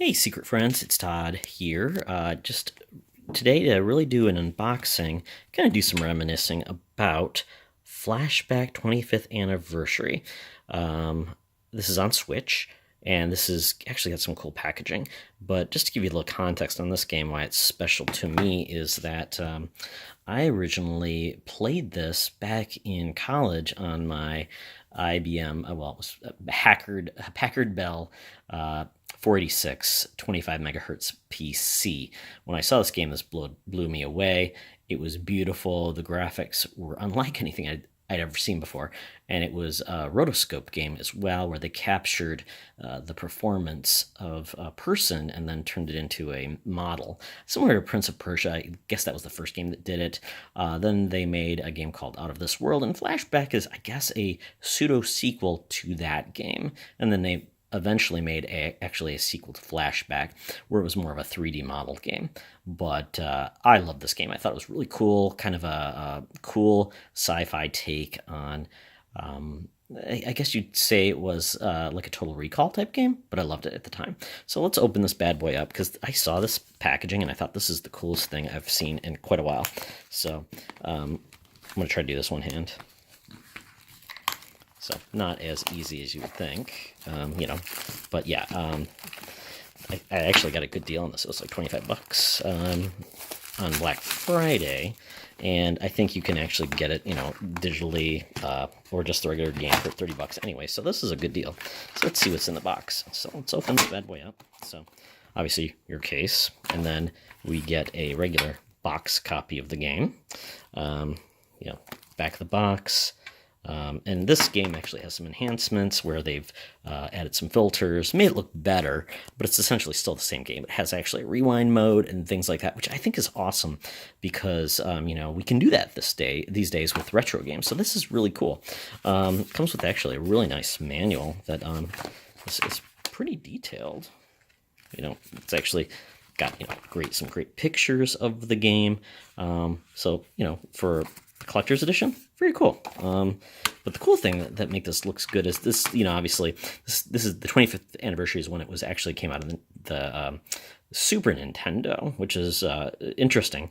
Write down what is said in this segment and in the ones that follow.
Hey, secret friends, it's Todd here. Just today to really do an unboxing, kind of do some reminiscing about Flashback 25th Anniversary. This is on Switch, and this is actually got some cool packaging. But just to give you a little context on this game, why it's special to me is that I originally played this back in college on my IBM, it was a Packard Bell 486 25 megahertz PC. When I saw this game, this blew me away. It was beautiful. The graphics were unlike anything I'd ever seen before. And it was a rotoscope game as well, where they captured the performance of a person and then turned it into a model. Similar to Prince of Persia, I guess that was the first game that did it. Then they made a game called Out of This World, and Flashback is, I guess, a pseudo-sequel to that game. And then they eventually made actually a sequel to Flashback, where it was more of a 3D model game. But I love this game. I thought it was really cool, kind of a cool sci-fi take on, I guess you'd say it was like a Total Recall type game, but I loved it at the time. So let's open this bad boy up, because I saw this packaging and I thought this is the coolest thing I've seen in quite a while. So I'm going to try to do this one hand. So not as easy as you would think, but yeah, I actually got a good deal on this. It was like 25 bucks on Black Friday, and I think you can actually get it, digitally or just the regular game for 30 bucks anyway. So this is a good deal. So let's see what's in the box. So let's open this bad boy up. So obviously your case, and then we get a regular box copy of the game. Back of the box. And this game actually has some enhancements where they've added some filters, made it look better, but it's essentially still the same game. It has actually a rewind mode and things like that, which I think is awesome because, we can do that these days with retro games. So this is really cool. It comes with actually a really nice manual that is pretty detailed. It's actually got, some great pictures of the game. So, for collector's edition, very cool. But the cool thing that make this looks good is this, obviously this is the 25th anniversary is when it was actually came out of the Super Nintendo, which is interesting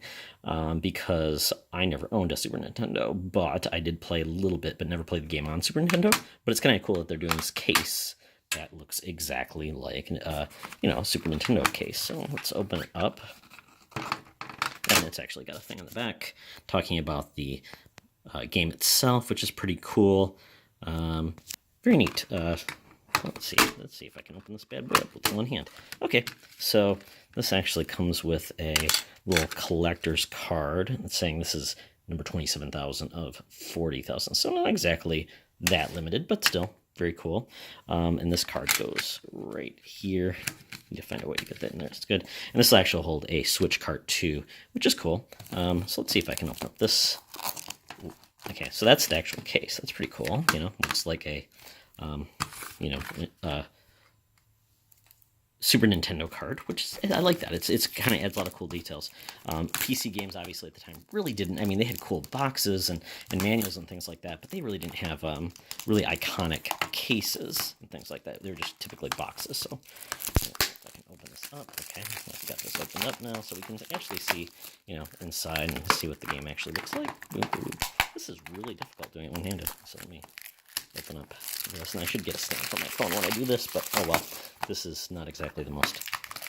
because I never owned a Super Nintendo, but I did play a little bit, but never played the game on Super Nintendo. But it's kind of cool that they're doing this case that looks exactly like a Super Nintendo case. So let's open it up. And it's actually got a thing in the back talking about the game itself, which is pretty cool. Very neat. Let's see if I can open this bad boy up with one hand. Okay, so this actually comes with a little collector's card. It's saying this is number 27,000 of 40,000. So not exactly that limited, but still very cool. And this card goes right here. Need to find a way to get that in there. It's good. And this will actually hold a Switch cart too, which is cool. So let's see if I can open up this. Okay, so that's the actual case. That's pretty cool. Looks like a, Super Nintendo card, which is, I like that. It's kind of adds a lot of cool details. PC games, obviously, at the time really didn't. I mean, they had cool boxes and manuals and things like that, but they really didn't have really iconic cases and things like that. They were just typically boxes. So if I can open this up, okay, I've got this opened up now, so we can actually see, inside and see what the game actually looks like. This is really difficult doing it one-handed. So let me open up this, and I should get a stand for my phone when I do this, but oh well, this is not exactly the most,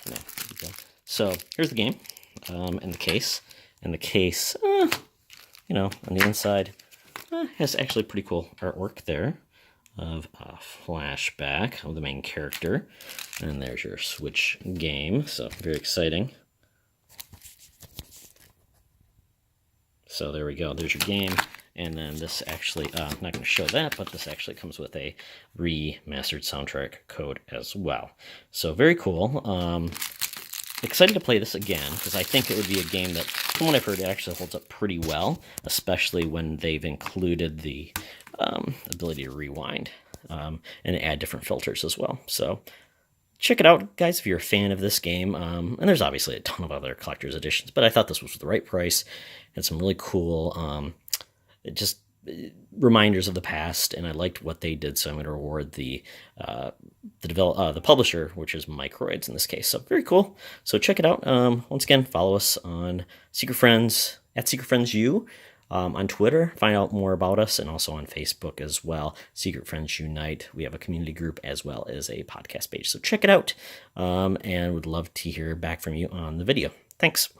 detailed. So here's the game, and the case, on the inside, has actually pretty cool artwork there of a flashback of the main character, and there's your Switch game, so very exciting. So there we go, there's your game. And then this actually, I'm not going to show that, but this actually comes with a remastered soundtrack code as well. So very cool. Excited to play this again, because I think it would be a game that, from what I've heard, it actually holds up pretty well, especially when they've included the ability to rewind and add different filters as well. So check it out, guys, if you're a fan of this game. And there's obviously a ton of other collector's editions, but I thought this was the right price. Had some really cool, reminders of the past, and I liked what they did, so I'm going to reward the publisher, which is Microids in this case. So very cool. So check it out. Once again, follow us on Secret Friends at Secret Friends U. On Twitter, find out more about us, and also on Facebook as well. Secret Friends Unite. We have a community group as well as a podcast page. So check it out, and would love to hear back from you on the video. Thanks.